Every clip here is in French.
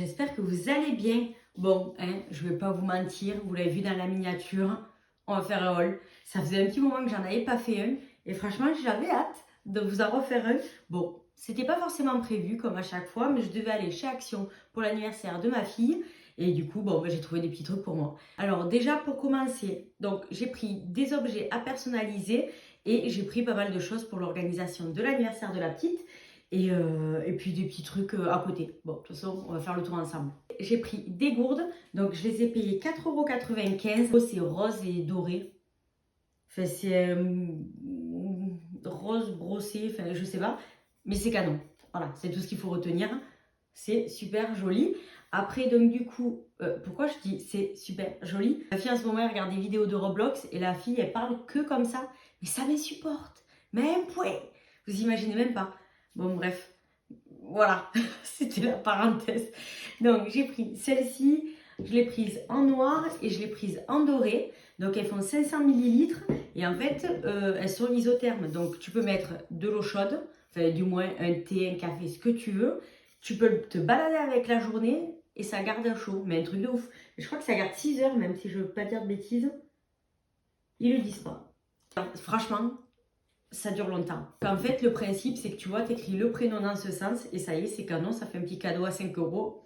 j'espère que vous allez bien. Bon, je vais pas vous mentir, vous l'avez vu dans la miniature, on va faire un haul. Ça faisait un petit moment que j'en avais pas fait un et franchement j'avais hâte de vous en refaire un. Bon, c'était pas forcément prévu comme à chaque fois, mais je devais aller chez Action pour l'anniversaire de ma fille et du coup, bon, j'ai trouvé des petits trucs pour moi. Alors déjà pour commencer, donc j'ai pris des objets à personnaliser et j'ai pris pas mal de choses pour l'organisation de l'anniversaire de la petite. Et puis des petits trucs à côté. Bon, de toute façon, on va faire le tour ensemble. J'ai pris des gourdes, donc je les ai payées 4,95 €. C'est rose et doré. Enfin, c'est rose brossé, enfin, je sais pas. Mais c'est canon. Voilà, c'est tout ce qu'il faut retenir. C'est super joli. Après, donc du coup, pourquoi je dis c'est super joli? La fille en ce moment, elle regarde des vidéos de Roblox et la fille, elle parle que comme ça. Mais ça m'insupporte. Même point. Vous imaginez même pas. Bon, bref, voilà, c'était la parenthèse. Donc, j'ai pris celle-ci, je l'ai prise en noir et je l'ai prise en doré. Donc, elles font 500 ml et en fait, elles sont isothermes. Donc, tu peux mettre de l'eau chaude, enfin, du moins un thé, un café, ce que tu veux. Tu peux te balader avec la journée et ça garde chaud, mais un truc de ouf. Je crois que ça garde 6 heures, même si je ne veux pas dire de bêtises. Ils le disent pas. Franchement, ça dure longtemps. En fait, le principe, c'est que tu vois, tu écris le prénom dans ce sens et ça y est, c'est canon, ça fait un petit cadeau à 5 €.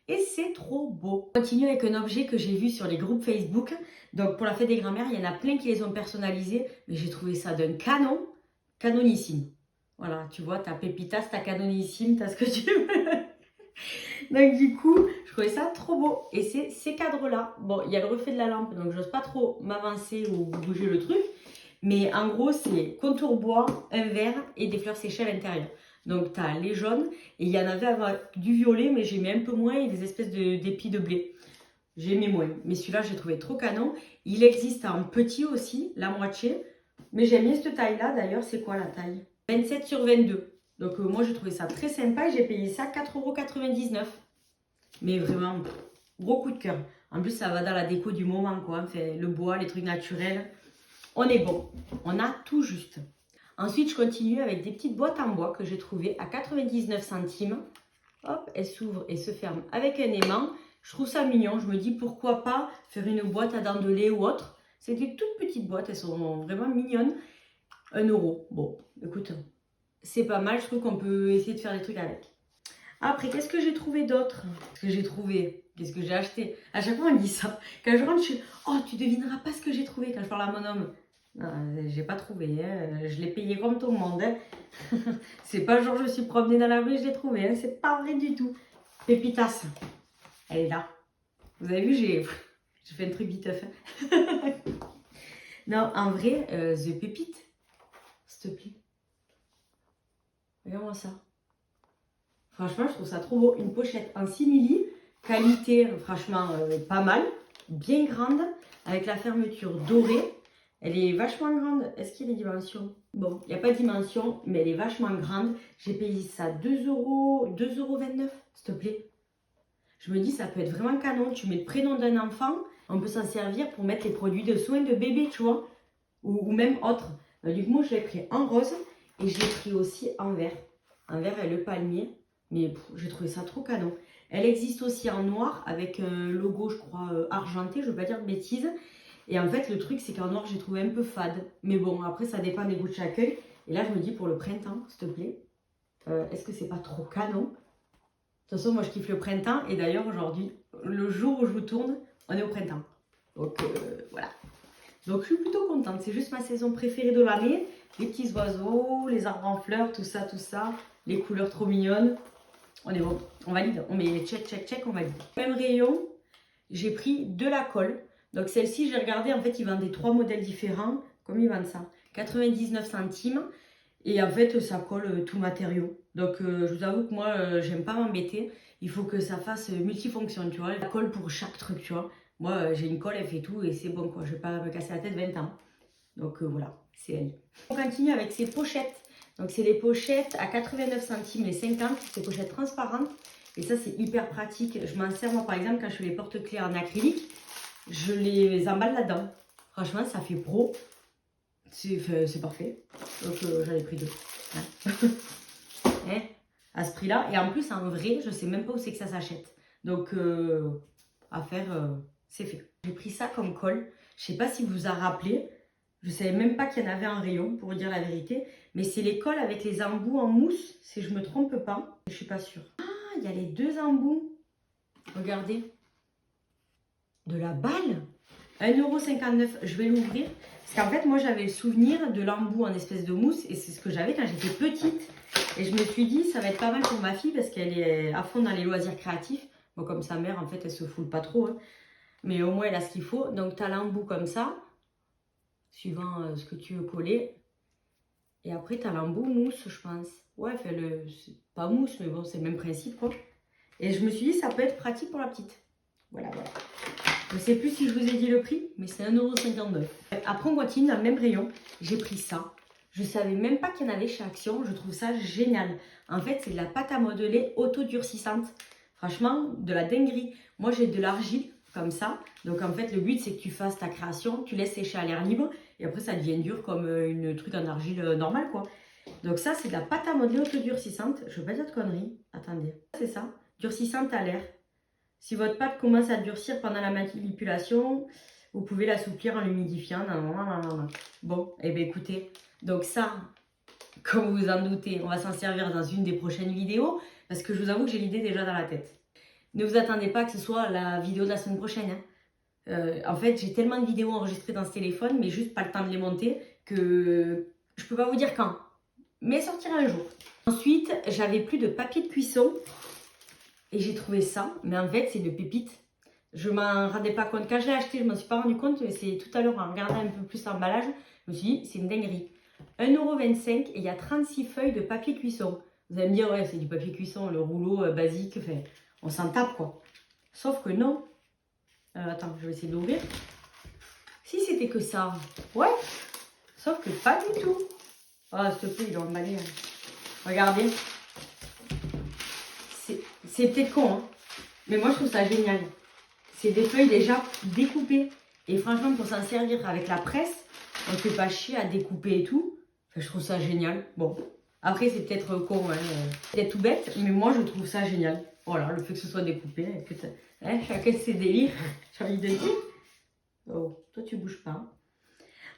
Et c'est trop beau. On continue avec un objet que j'ai vu sur les groupes Facebook. Donc, pour la fête des grands-mères, il y en a plein qui les ont personnalisés, mais j'ai trouvé ça d'un canon, canonissime. Voilà, tu vois, t'as Pépitas, t'as canonissime, t'as ce que tu veux. Donc, du coup, je trouvais ça trop beau. Et c'est ces cadres-là. Bon, il y a le reflet de la lampe, donc j'ose pas trop m'avancer ou bouger le truc. Mais en gros, c'est contour bois, un vert et des fleurs séchées à l'intérieur. Donc, tu as les jaunes et il y en avait avec du violet, mais j'ai mis un peu moins et des espèces d'épis de blé. J'ai mis moins. Mais celui-là, j'ai trouvé trop canon. Il existe en petit aussi, la moitié. Mais j'aime bien cette taille-là. D'ailleurs, c'est quoi la taille? 27 sur 22. Donc, moi, j'ai trouvé ça très sympa et j'ai payé ça 4,99 €. Mais vraiment, gros coup de cœur. En plus, ça va dans la déco du moment, quoi. Enfin, le bois, les trucs naturels. On est bon, on a tout juste. Ensuite, je continue avec des petites boîtes en bois que j'ai trouvées à 99 centimes. Hop, elles s'ouvrent et se ferment avec un aimant. Je trouve ça mignon. Je me dis pourquoi pas faire une boîte à dents de lait ou autre. C'est des toutes petites boîtes, elles sont vraiment mignonnes. 1 €. Bon, écoute, c'est pas mal. Je trouve qu'on peut essayer de faire des trucs avec. Après, qu'est-ce que j'ai trouvé d'autre? Qu'est-ce que j'ai acheté? À chaque fois, on me dit ça. Quand je rentre, je suis oh, tu devineras pas ce que j'ai trouvé quand je parle à mon homme. J'ai pas trouvé, hein. Je l'ai payé comme tout le monde. Hein. C'est pas genre je suis promenée dans la rue et je l'ai trouvé. Hein. C'est pas vrai du tout. Pépitas, elle est là. Vous avez vu, j'ai fait un truc viteuf. Hein. Non, en vrai, The Pépite, s'il te plaît. Regarde-moi ça. Franchement, je trouve ça trop beau. Une pochette en simili, qualité franchement pas mal, bien grande, avec la fermeture dorée. Elle est vachement grande. Est-ce qu'il y a des dimensions? Bon, il n'y a pas de dimension, mais elle est vachement grande. J'ai payé ça 2,29 €, s'il te plaît. Je me dis, ça peut être vraiment canon. Tu mets le prénom d'un enfant, on peut s'en servir pour mettre les produits de soins de bébé, tu vois, ou même autre. Du coup, moi, je l'ai pris en rose et je l'ai pris aussi en vert. En vert et le palmier. Mais j'ai trouvé ça trop canon. Elle existe aussi en noir avec un logo, je crois, argenté. Je ne veux pas dire de bêtises. Et en fait, le truc, c'est qu'en noir, j'ai trouvé un peu fade. Mais bon, après, ça dépend des goûts de chacun. Et là, je me dis, pour le printemps, s'il te plaît, est-ce que c'est pas trop canon? De toute façon, moi, je kiffe le printemps. Et d'ailleurs, aujourd'hui, le jour où je vous tourne, on est au printemps. Donc, voilà. Donc, je suis plutôt contente. C'est juste ma saison préférée de l'année. Les petits oiseaux, les arbres en fleurs, tout ça, tout ça. Les couleurs trop mignonnes. On est bon. On valide. On met check, check, check, on valide. Même rayon, j'ai pris de la colle. Donc celle-ci, j'ai regardé, en fait, ils vendent des 3 modèles différents. Combien ils vendent ça? 99 centimes. Et en fait, ça colle tout matériau. Donc je vous avoue que moi, j'aime pas m'embêter. Il faut que ça fasse multifonction, tu vois. La colle pour chaque truc, tu vois. Moi, j'ai une colle, elle fait tout et c'est bon, quoi. Je vais pas me casser la tête 20 ans. Donc voilà, c'est elle. On continue avec ces pochettes. Donc c'est les pochettes à 89 centimes les 50. Ces pochettes transparentes. Et ça, c'est hyper pratique. Je m'en sers, moi, par exemple, quand je fais les porte-clés en acrylique. Je les emballe là-dedans. Franchement, ça fait pro. C'est parfait. Donc, j'en ai pris 2. Hein. Hein, à ce prix-là. Et en plus, en vrai, je sais même pas où c'est que ça s'achète. Donc, à faire, c'est fait. J'ai pris ça comme colle. Je sais pas si vous a rappelé. Je savais même pas qu'il y en avait un rayon, pour vous dire la vérité. Mais c'est les colles avec les embouts en mousse, si je me trompe pas. Je suis pas sûre. Ah, il y a les deux embouts. Regardez. De la balle. 1,59 €. Je vais l'ouvrir. Parce qu'en fait, moi, j'avais le souvenir de l'embout en espèce de mousse. Et c'est ce que j'avais quand j'étais petite. Et je me suis dit, ça va être pas mal pour ma fille parce qu'elle est à fond dans les loisirs créatifs. Bon, comme sa mère, en fait, elle se foule pas trop. Hein. Mais au moins, elle a ce qu'il faut. Donc, tu as l'embout comme ça. Suivant ce que tu veux coller. Et après, tu as l'embout mousse, je pense. Ouais, fait c'est pas mousse, mais bon, c'est le même principe, quoi. Et je me suis dit, ça peut être pratique pour la petite. Voilà, voilà. Je ne sais plus si je vous ai dit le prix, mais c'est 1,59 €. Après, on continue dans le même rayon. J'ai pris ça. Je ne savais même pas qu'il y en avait chez Action. Je trouve ça génial. En fait, c'est de la pâte à modeler auto-durcissante. Franchement, de la dinguerie. Moi, j'ai de l'argile comme ça. Donc, en fait, le but, c'est que tu fasses ta création. Tu laisses sécher à l'air libre. Et après, ça devient dur comme une truc en argile normale, quoi. Donc, ça, c'est de la pâte à modeler auto-durcissante. Je ne veux pas dire de conneries. Attendez. C'est ça. Durcissante à l'air. Si votre pâte commence à durcir pendant la manipulation, vous pouvez l'assouplir en l'humidifiant. Bon, et bien écoutez, donc ça, comme vous vous en doutez, on va s'en servir dans une des prochaines vidéos, parce que je vous avoue que j'ai l'idée déjà dans la tête. Ne vous attendez pas que ce soit la vidéo de la semaine prochaine. Hein. En fait, j'ai tellement de vidéos enregistrées dans ce téléphone, mais juste pas le temps de les monter, que je peux pas vous dire quand. Mais sortira un jour. Ensuite, j'avais plus de papier de cuisson. Et j'ai trouvé ça, mais en fait, c'est une pépite. Je m'en rendais pas compte. Quand je l'ai acheté, je m'en suis pas rendu compte, mais c'est tout à l'heure, en regardant un peu plus l'emballage, je me suis dit, c'est une dinguerie. 1,25 € et il y a 36 feuilles de papier cuisson. Vous allez me dire, ouais, c'est du papier cuisson, le rouleau basique, enfin, on s'en tape, quoi. Sauf que non. Attends, je vais essayer d'ouvrir. Si c'était que ça, ouais. Sauf que pas du tout. Ah, s'il te plaît, il est emballé. Hein. Regardez. C'est peut-être con, hein, mais moi je trouve ça génial. C'est des feuilles déjà découpées. Et franchement, pour s'en servir avec la presse, on ne fait pas chier à découper et tout. Enfin, je trouve ça génial. Bon, après c'est peut-être con, hein, peut-être tout bête, mais moi je trouve ça génial. Voilà, le fait que ce soit découpé, écoute, hein, chacun ses délires, j'ai envie de dire. Oh, toi tu bouges pas.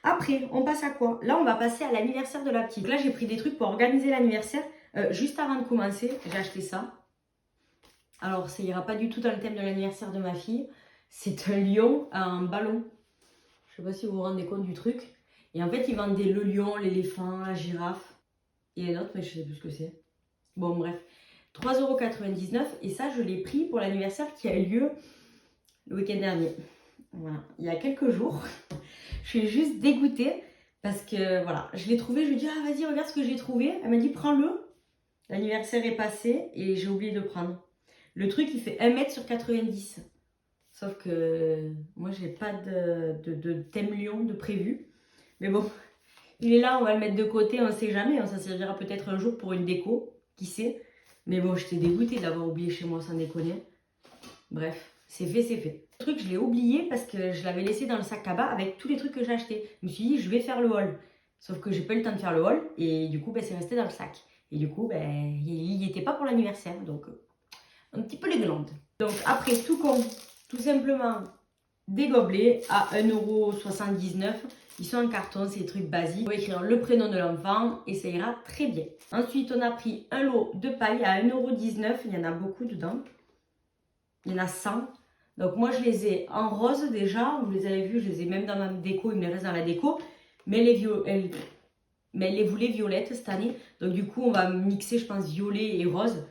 Après, on passe à quoi? Là, on va passer à l'anniversaire de la petite. Là, j'ai pris des trucs pour organiser l'anniversaire. Juste avant de commencer, j'ai acheté ça. Alors, ça ira pas du tout dans le thème de l'anniversaire de ma fille. C'est un lion à un ballon. Je sais pas si vous vous rendez compte du truc. Et en fait, ils vendaient le lion, l'éléphant, la girafe. Il y a un autre, mais je sais plus ce que c'est. Bon, bref. 3,99 €. Et ça, je l'ai pris pour l'anniversaire qui a eu lieu le week-end dernier. Voilà, il y a quelques jours. Je suis juste dégoûtée parce que, voilà, je l'ai trouvé. Je lui ai dit, ah, vas-y, regarde ce que j'ai trouvé. Elle m'a dit, prends-le. L'anniversaire est passé et j'ai oublié de le prendre. Le truc, il fait 1 m sur 90. Sauf que moi, j'ai pas de thème lion de prévu. Mais bon, il est là, on va le mettre de côté, on sait jamais. Ça servira peut-être un jour pour une déco, qui sait. Mais bon, j'étais dégoûtée d'avoir oublié chez moi, sans déconner. Bref, c'est fait, c'est fait. Le truc, je l'ai oublié parce que je l'avais laissé dans le sac à bas avec tous les trucs que j'ai achetés. Je me suis dit, je vais faire le haul. Sauf que j'ai pas eu le temps de faire le haul. Et du coup, ben, c'est resté dans le sac. Et du coup, ben, il n'y était pas pour l'anniversaire. Donc, un petit peu les glandes. Donc après, tout con, tout simplement des gobelets à 1,79 €. Ils sont en carton, c'est des trucs basiques. On va écrire le prénom de l'enfant et ça ira très bien. Ensuite, on a pris un lot de pailles à 1,19 €. Il y en a beaucoup dedans. Il y en a 100. Donc moi, je les ai en rose déjà. Vous les avez vus, je les ai même dans ma déco. Il me les reste dans la déco. Mais elle les voulait violettes cette année. Donc du coup, on va mixer, je pense, violet et rose.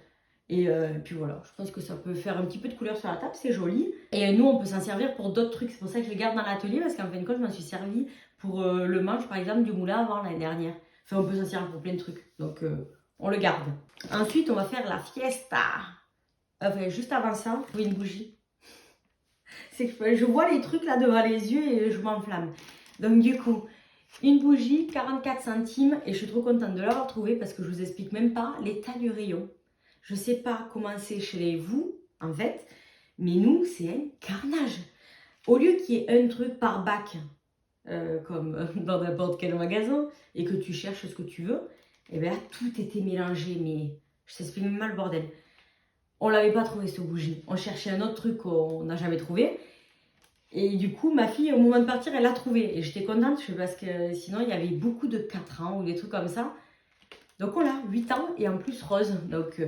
Et puis voilà, je pense que ça peut faire un petit peu de couleur sur la table, c'est joli. Et nous, on peut s'en servir pour d'autres trucs. C'est pour ça que je les garde dans l'atelier, parce qu'en fin de compte, je m'en suis servi pour le manche, par exemple, du moulin avant l'année dernière. Enfin, on peut s'en servir pour plein de trucs. Donc, on le garde. Ensuite, on va faire la fiesta. Enfin, juste avant ça, je une bougie. C'est que je vois les trucs là devant les yeux et je m'enflamme. Donc, du coup, une bougie, 44 centimes. Et je suis trop contente de l'avoir trouvée parce que je vous explique même pas l'état du rayon. Je ne sais pas comment c'est chez vous, en fait, mais nous, c'est un carnage. Au lieu qu'il y ait un truc par bac, comme dans n'importe quel magasin, et que tu cherches ce que tu veux, eh bien, tout était mélangé, mais je t'explique même mal le bordel. On l'avait pas trouvé cette bougie. On cherchait un autre truc qu'on n'a jamais trouvé. Et du coup, ma fille, au moment de partir, elle l'a trouvé. Et j'étais contente parce que sinon, il y avait beaucoup de 4 ans ou des trucs comme ça. Donc on l'a, 8 ans et en plus rose. Donc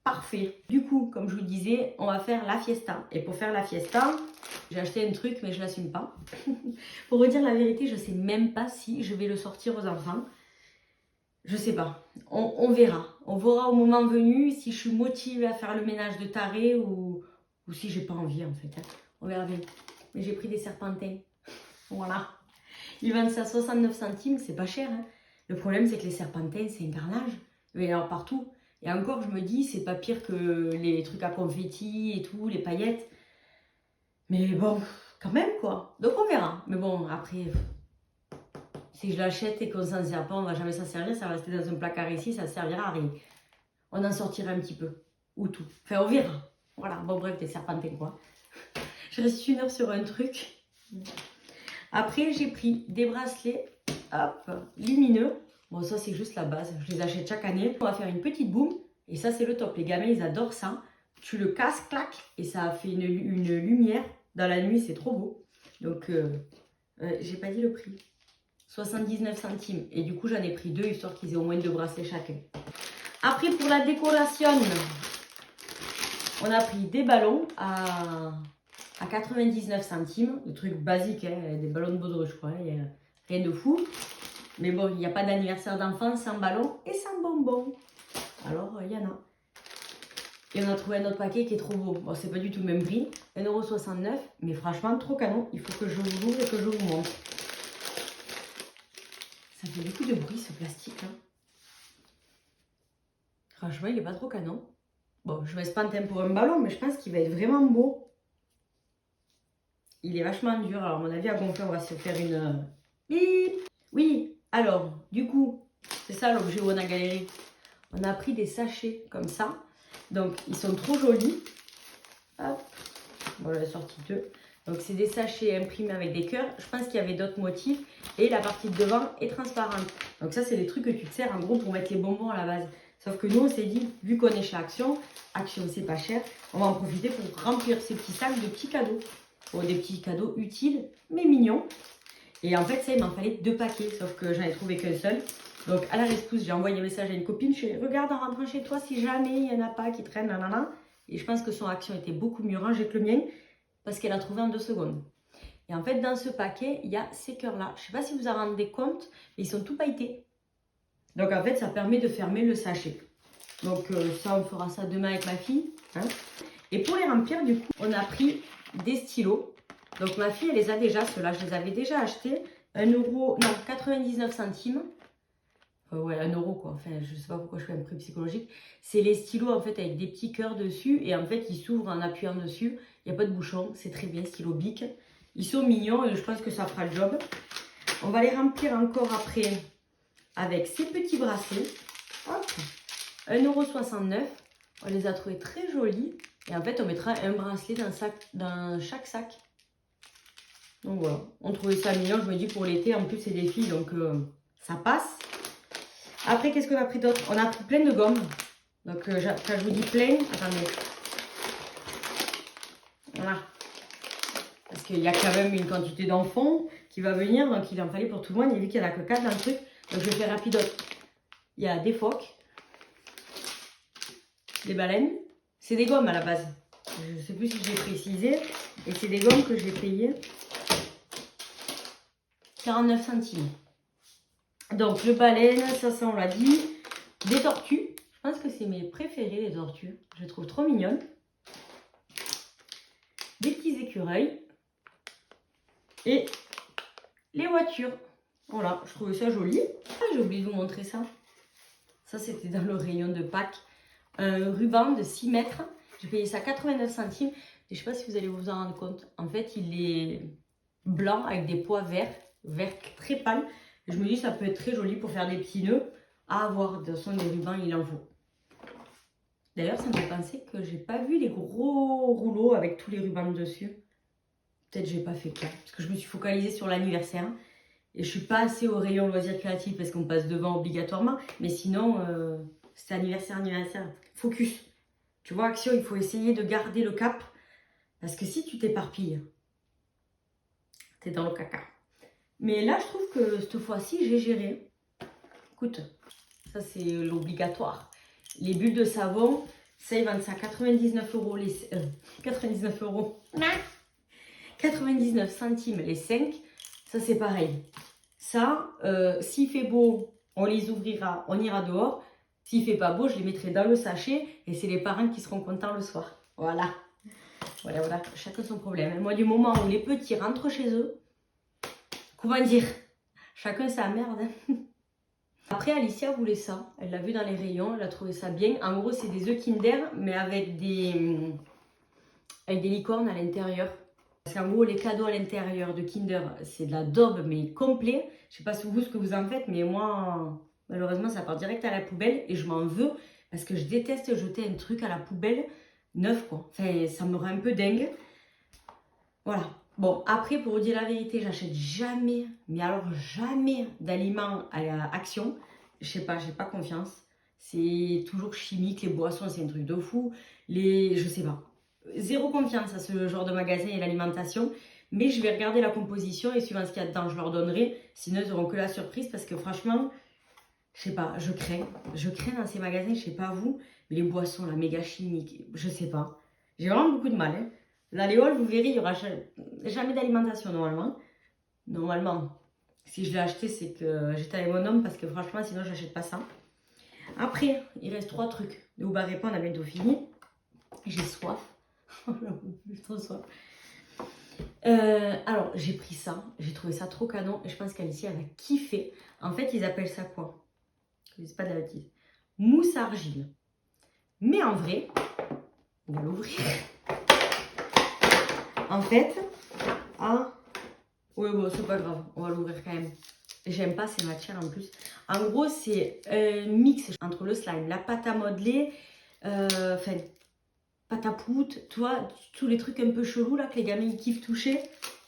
parfait. Du coup, comme je vous disais, on va faire la fiesta. Et pour faire la fiesta, j'ai acheté un truc, mais je l'assume pas. Pour vous dire la vérité, je sais même pas si je vais le sortir aux enfants. Je sais pas. On verra. On verra au moment venu si je suis motivée à faire le ménage de taré ou si j'ai pas envie en fait. On verra bien. Mais j'ai pris des serpentins. Voilà. Ils vendent ça à 69 centimes, c'est pas cher. Hein. Le problème, c'est que les serpentins, c'est un carnage. Mais alors partout. Et encore, je me dis, c'est pas pire que les trucs à confetti et tout, les paillettes. Mais bon, quand même quoi. Donc on verra. Mais bon, après, si je l'achète et qu'on s'en sert pas, on va jamais s'en servir. Ça va rester dans un placard ici, ça ne servira à rien. On en sortira un petit peu. Ou tout. Enfin, on verra. Voilà, bon bref, des serpentins quoi. Je reste 1 heure sur un truc. Après, j'ai pris des bracelets, hop, lumineux. Bon, ça, c'est juste la base. Je les achète chaque année. On va faire une petite boum. Et ça, c'est le top. Les gamins, ils adorent ça. Tu le casses, clac, et ça fait une lumière. Dans la nuit, c'est trop beau. Donc, j'ai pas dit le prix. 79 centimes. Et du coup, j'en ai pris 2, histoire qu'ils aient au moins 2 bracelets chacun. Après, pour la décoration, on a pris des ballons à 99 centimes. Le truc basique, hein, des ballons de baudruche, quoi. Hein, rien de fou. Mais bon, il n'y a pas d'anniversaire d'enfant sans ballon et sans bonbons. Alors, il y en a. Et on a trouvé un autre paquet qui est trop beau. Bon, c'est pas du tout le même prix. 1,69 €. Mais franchement, trop canon. Il faut que je vous l'ouvre et que je vous montre. Ça fait beaucoup de bruit, ce plastique, là. Franchement, il n'est pas trop canon. Bon, je vais espanter pour un ballon, mais je pense qu'il va être vraiment beau. Il est vachement dur. Alors, à mon avis, à gonfler, on va se faire une... Bip. Oui, alors, du coup, c'est ça l'objet où on a galéré. On a pris des sachets comme ça. Donc, ils sont trop jolis. Hop. Bon, j'en ai sorti 2. Donc, c'est des sachets imprimés avec des cœurs. Je pense qu'il y avait d'autres motifs. Et la partie de devant est transparente. Donc, ça, c'est des trucs que tu te sers en gros pour mettre les bonbons à la base. Sauf que nous, on s'est dit, vu qu'on est chez Action, Action, c'est pas cher, on va en profiter pour remplir ces petits sacs de petits cadeaux. Bon, des petits cadeaux utiles, mais mignons. Et en fait, ça, il m'en fallait 2 paquets, sauf que j'en ai trouvé qu'un seul. Donc, à la rescousse, j'ai envoyé un message à une copine. Je fais, regarde en rentrant chez toi si jamais il n'y en a pas qui traînent, nanana. Et je pense que son Action était beaucoup mieux rangée que le mien, parce qu'elle a trouvé en 2 secondes. Et en fait, dans ce paquet, il y a ces cœurs-là. Je ne sais pas si vous en rendez compte, mais ils sont tout pailletés. Donc, en fait, ça permet de fermer le sachet. Donc, ça, on fera ça demain avec ma fille. Hein. Et pour les remplir, du coup, on a pris des stylos. Donc, ma fille, elle les a déjà. Ceux-là, je les avais déjà achetés. 99 centimes. Ouais, 1 € quoi. Enfin, je ne sais pas pourquoi je fais un prix psychologique. C'est les stylos, en fait, avec des petits cœurs dessus. Et en fait, ils s'ouvrent en appuyant dessus. Il n'y a pas de bouchon. C'est très bien, stylo Bic. Ils sont mignons et je pense que ça fera le job. On va les remplir encore après avec ces petits bracelets. Hop. 1,69 €. On les a trouvés très jolis. Et en fait, on mettra un bracelet dans chaque sac. Donc voilà. On trouvait ça mignon. Je me dis pour l'été, en plus, c'est des filles. Donc ça passe. Après, qu'est-ce qu'on a pris d'autre? On a pris plein de gommes. Donc quand je vous dis plein, attendez. Voilà. Parce qu'il y a quand même une quantité d'enfants qui va venir. Donc il en fallait pour tout le monde. Et vu qu'il n'y en a que 4 dans le truc. Donc je vais faire rapidote. Il y a des phoques. Des baleines. C'est des gommes à la base. Je ne sais plus si j'ai précisé. Et c'est des gommes que j'ai payées 49 centimes. Donc le baleine, ça on l'a dit. Des tortues. Je pense que c'est mes préférés les tortues. Je les trouve trop mignonnes. Des petits écureuils. Et les voitures. Voilà, je trouvais ça joli. Ah, j'ai oublié de vous montrer ça. Ça c'était dans le rayon de Pâques. Un ruban de 6 mètres. J'ai payé ça 89 centimes. Et je ne sais pas si vous allez vous en rendre compte. En fait, il est blanc avec des pois verts. Vert très pâle. Et je me dis ça peut être très joli pour faire des petits nœuds. À avoir. De toute façon, des rubans, il en faut. D'ailleurs, ça me fait penser que j'ai pas vu les gros rouleaux avec tous les rubans dessus. Peut-être que j'ai pas fait cas. Parce que je me suis focalisée sur l'anniversaire. Et je suis pas assez au rayon loisirs créatifs parce qu'on passe devant obligatoirement. Mais sinon, c'est anniversaire. Focus. Tu vois, Action, il faut essayer de garder le cap. Parce que si tu t'éparpilles, t'es dans le caca. Mais là, je trouve que cette fois-ci, j'ai géré. Écoute, ça c'est l'obligatoire. Les bulles de savon, ça, ils vendent ça à 99 euros les... 99 euros. 99 centimes les 5. Ça, c'est pareil. Ça, s'il fait beau, on les ouvrira, on ira dehors. S'il fait pas beau, je les mettrai dans le sachet et c'est les parents qui seront contents le soir. Voilà. Voilà, chacun son problème. Moi, du moment où les petits rentrent chez eux, comment dire, chacun sa merde. Après, Alicia voulait ça. Elle l'a vu dans les rayons, elle a trouvé ça bien. En gros, c'est des œufs Kinder, mais avec des licornes à l'intérieur. Parce qu'en gros, les cadeaux à l'intérieur de Kinder, c'est de la daube, mais complet. Je sais pas si vous, ce que vous en faites, mais moi, malheureusement, ça part direct à la poubelle et je m'en veux parce que je déteste jeter un truc à la poubelle neuf, quoi. Enfin, ça me rend un peu dingue. Voilà. Bon, après, pour vous dire la vérité, j'achète jamais, mais alors jamais d'aliments à Action. Je sais pas, j'ai pas confiance. C'est toujours chimique, les boissons, c'est un truc de fou. Je sais pas. Zéro confiance à ce genre de magasin et l'alimentation. Mais je vais regarder la composition et suivant ce qu'il y a dedans, je leur donnerai. Sinon, ils n'auront que la surprise parce que franchement, je sais pas, je crains. Je crains dans ces magasins, je sais pas vous, mais les boissons, la méga chimique, je sais pas. J'ai vraiment beaucoup de mal. Hein. Là, les halls, vous verrez, il n'y aura jamais d'alimentation normalement. Normalement, si je l'ai acheté, c'est que j'étais avec mon homme parce que franchement, sinon, je n'achète pas ça. Après, il reste 3 trucs. Ne vous barrez pas, on a bientôt fini. J'ai soif. J'ai trop soif. Alors, j'ai pris ça. J'ai trouvé ça trop canon. Et je pense qu'Alicia, elle va kiffer. En fait, ils appellent ça quoi? Je ne dis pas de la bêtise. Mousse argile. Mais en vrai, on va l'ouvrir. En fait, oui, bon, c'est pas grave, on va l'ouvrir quand même. J'aime pas ces matières en plus. En gros, c'est un mix entre le slime, la pâte à modeler, enfin, pâte à poudre, tu vois, tous les trucs un peu chelous là que les gamins ils kiffent toucher.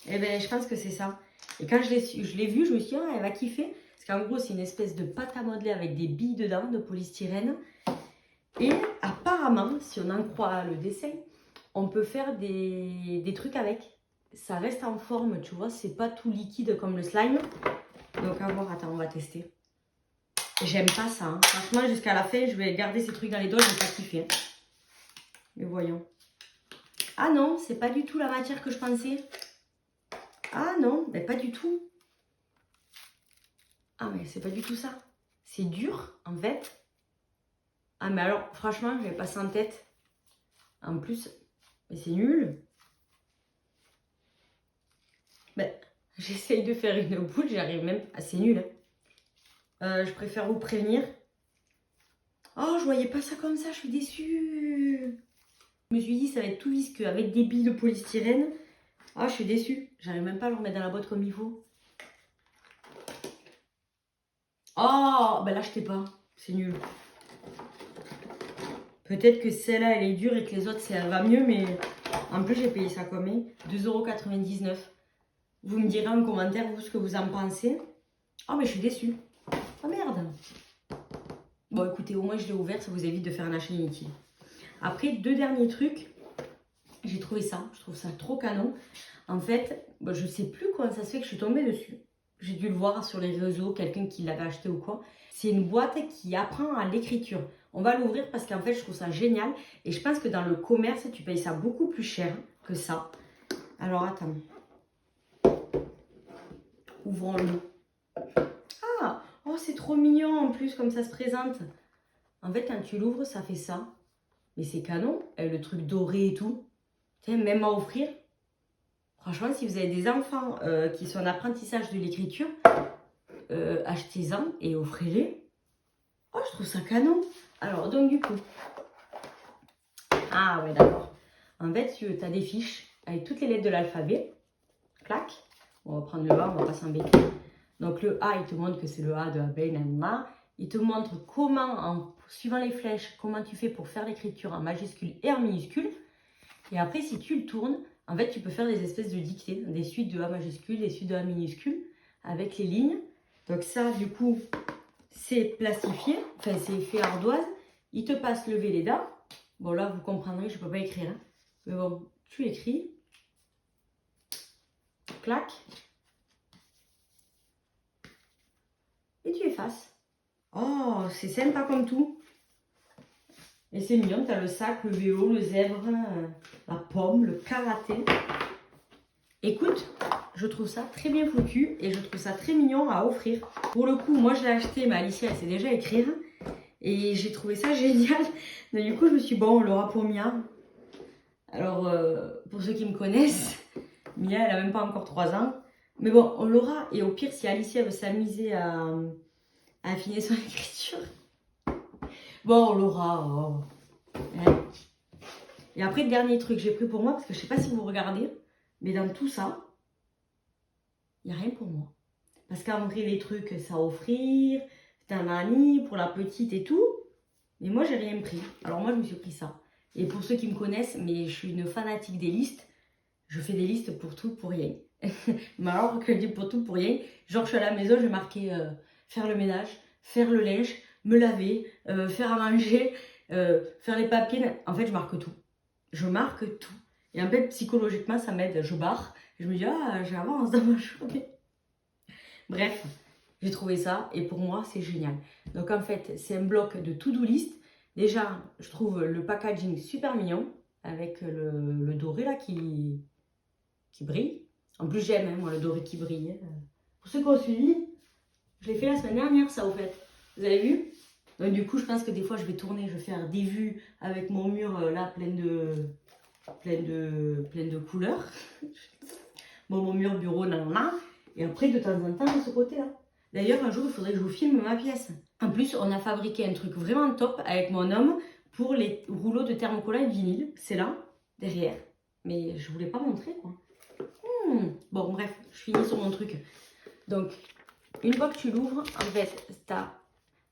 Et ben, je pense que c'est ça. Et quand je l'ai vu, je me suis dit, ah, elle va kiffer. Parce qu'en gros, c'est une espèce de pâte à modeler avec des billes dedans, de polystyrène. Et apparemment, si on en croit le dessin, on peut faire des trucs avec. Ça reste en forme, tu vois, c'est pas tout liquide comme le slime. Donc à voir, attends, on va tester. J'aime pas ça, hein. Franchement, jusqu'à la fin, je vais garder ces trucs dans les doigts, je vais pas kiffer. Mais voyons. Ah non, c'est pas du tout la matière que je pensais. Ah non, mais pas du tout. Ah mais c'est pas du tout ça. C'est dur, en fait. Ah mais alors, franchement, je vais passer en tête. En plus, mais c'est nul. Ben, j'essaye de faire une boule, j'arrive même... Ah, c'est nul. Hein. Je préfère vous prévenir. Oh, je voyais pas ça comme ça, je suis déçue. Je me suis dit, ça va être tout visqueux avec des billes de polystyrène. Ah, je suis déçue. J'arrive même pas à le remettre dans la boîte comme il faut. Oh, ben l'achetez pas. C'est nul. Peut-être que celle-là, elle est dure et que les autres, ça va mieux, mais en plus, j'ai payé ça combien? 2,99 €. Vous me direz en commentaire, vous, ce que vous en pensez. Oh, mais je suis déçue. Oh, merde. Bon, écoutez, au moins, je l'ai ouvert, ça vous évite de faire un achat inutile. Après, 2 derniers trucs. J'ai trouvé ça, je trouve ça trop canon. En fait, bon, je sais plus comment ça se fait que je suis tombée dessus. J'ai dû le voir sur les réseaux, quelqu'un qui l'avait acheté ou quoi. C'est une boîte qui apprend à l'écriture. On va l'ouvrir parce qu'en fait, je trouve ça génial. Et je pense que dans le commerce, tu payes ça beaucoup plus cher que ça. Alors, attends. Ouvrons-le. Ah, oh, c'est trop mignon en plus, comme ça se présente. En fait, quand tu l'ouvres, ça fait ça. Mais c'est canon. Et le truc doré et tout. Tiens, même à offrir. Franchement, si vous avez des enfants qui sont en apprentissage de l'écriture, achetez-en et offrez-les. Oh, je trouve ça canon. Alors, donc du coup. Ah ouais, d'accord. En fait, tu as des fiches avec toutes les lettres de l'alphabet. Clac. On va prendre le A, on va pas s'embêter. Donc le A, il te montre que c'est le A de abeille, nanana. Il te montre comment, en suivant les flèches, comment tu fais pour faire l'écriture en majuscule et en minuscule. Et après, si tu le tournes, en fait, tu peux faire des espèces de dictées, des suites de A majuscule, des suites de A minuscule, avec les lignes. Donc ça, du coup, c'est plastifié, enfin, c'est fait ardoise. Il te passe le Velleda. Bon, là, vous comprendrez, je ne peux pas écrire. Hein. Mais bon, tu écris. Clac. Et tu effaces. Oh, c'est sympa comme tout. Et c'est mignon, tu as le sac, le vélo, le zèbre, la pomme, le karaté. Écoute, je trouve ça très bien foutu et je trouve ça très mignon à offrir. Pour le coup, moi je l'ai acheté, mais Alicia elle sait déjà écrire. Et j'ai trouvé ça génial. Donc, du coup, je me suis dit, bon, on l'aura pour Mia. Alors, pour ceux qui me connaissent, Mia, elle a même pas encore 3 ans. Mais bon, on l'aura. Et au pire, si Alicia veut s'amuser à affiner son écriture, bon, on l'aura. Oh. Ouais. Et après, le dernier truc que j'ai pris pour moi, parce que je sais pas si vous regardez, mais dans tout ça, il n'y a rien pour moi. Parce qu'en vrai, les trucs, c'est à offrir, c'est un ami pour la petite et tout. Mais moi, j'ai rien pris. Alors moi, je me suis pris ça. Et pour ceux qui me connaissent, mais je suis une fanatique des listes. Je fais des listes pour tout, pour rien. Mais alors que je dis pour tout, pour rien, genre je suis à la maison, je vais marquer faire le ménage, faire le linge, me laver, faire à manger, faire les papiers. En fait, je marque tout. Je marque tout. Et en fait, psychologiquement, ça m'aide. Je barre. Je me dis, ah, j'avance dans ma journée. Bref, j'ai trouvé ça et pour moi, c'est génial. Donc en fait, c'est un bloc de to-do list. Déjà, je trouve le packaging super mignon avec le doré là qui brille. En plus, j'aime hein, moi le doré qui brille. Pour ceux qui ont suivi, je l'ai fait la semaine dernière ça au fait. Vous avez vu? Donc du coup, je pense que des fois, je vais tourner, je vais faire des vues avec mon mur là plein de couleurs. Bon, mon mur bureau, nanana. Et après, de temps en temps, de ce côté-là. D'ailleurs, un jour, il faudrait que je vous filme ma pièce. En plus, on a fabriqué un truc vraiment top avec mon homme pour les rouleaux de thermocollants et de vinyle. C'est là, derrière. Mais je ne voulais pas montrer, quoi. Bon, bref, je finis sur mon truc. Donc, une fois que tu l'ouvres, en fait, tu as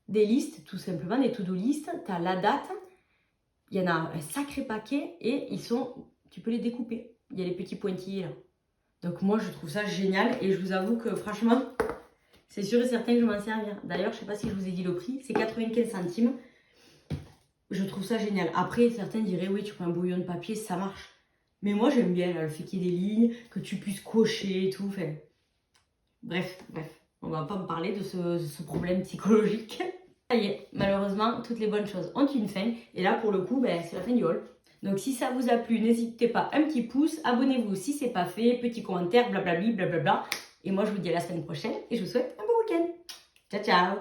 des listes, tout simplement, des to-do list. Tu as la date. Il y en a un sacré paquet et ils sont... Tu peux les découper. Il y a les petits pointillés, là. Donc moi, je trouve ça génial et je vous avoue que franchement, c'est sûr et certain que je m'en servir. D'ailleurs, je ne sais pas si je vous ai dit le prix, c'est 95 centimes. Je trouve ça génial. Après, certains diraient, oui, tu prends un bouillon de papier, ça marche. Mais moi, j'aime bien là, le fait qu'il y ait des lignes, que tu puisses cocher et tout. Enfin, bref, on va pas me parler de ce problème psychologique. Ça y est, malheureusement, toutes les bonnes choses ont une fin. Et là, pour le coup, ben, c'est la fin du haul. Donc si ça vous a plu, n'hésitez pas, un petit pouce, abonnez-vous si c'est pas fait, petit commentaire, blablabli, blablabla. Et moi je vous dis à la semaine prochaine et je vous souhaite un bon week-end. Ciao ciao.